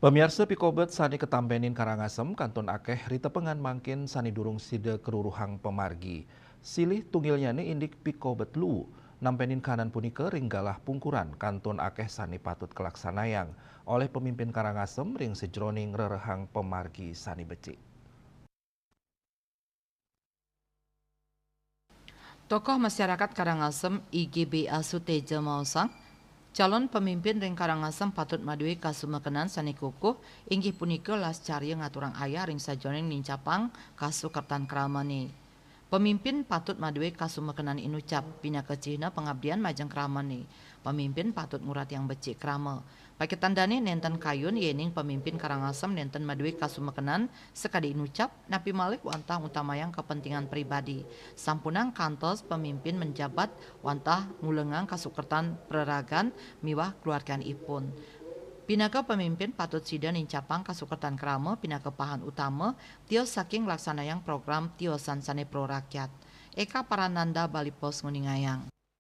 Pemirsa pikobet sani ketampenin Karangasem kantun akeh ritepengan mangkin sani durung side keruruhang pemargi. Silih tunggilnya ni indik pikobet lu. Nampenin kanan punika ringgalah pungkuran kantun akeh sani patut kelaksanayang oleh pemimpin Karangasem ring sejroning rerehang pemargi sani becik. Tokoh masyarakat Karangasem IGBA Suteja Mausang, calon pemimpin ring Karangasem patut madue kasumekenan sani kukuh inggih punika lascarya ngaturang ayah ring sajoning nincapang kasukertan kramani. Pemimpin patut madue kasumekenan inucap pinakecihna pengabdian majeng kramani. Pemimpin patut ngurat yang becik krama. Paketandane nenten kayun yening pemimpin Karangasem nenten madue kasumekenan sekadi inucap napi malik wantah utamayang kepentingan pribadi. Sampunang kantos pemimpin menjabat wantah ngulengang kasukertan pereragan miwah keluargaan ipun. Pinaka pemimpin patut sida nincapang kasukertan krama pinaka pahan utama tios saking laksanayang program tiosan sane pro rakyat. Eka Parananda Bali Pos Nguningayang.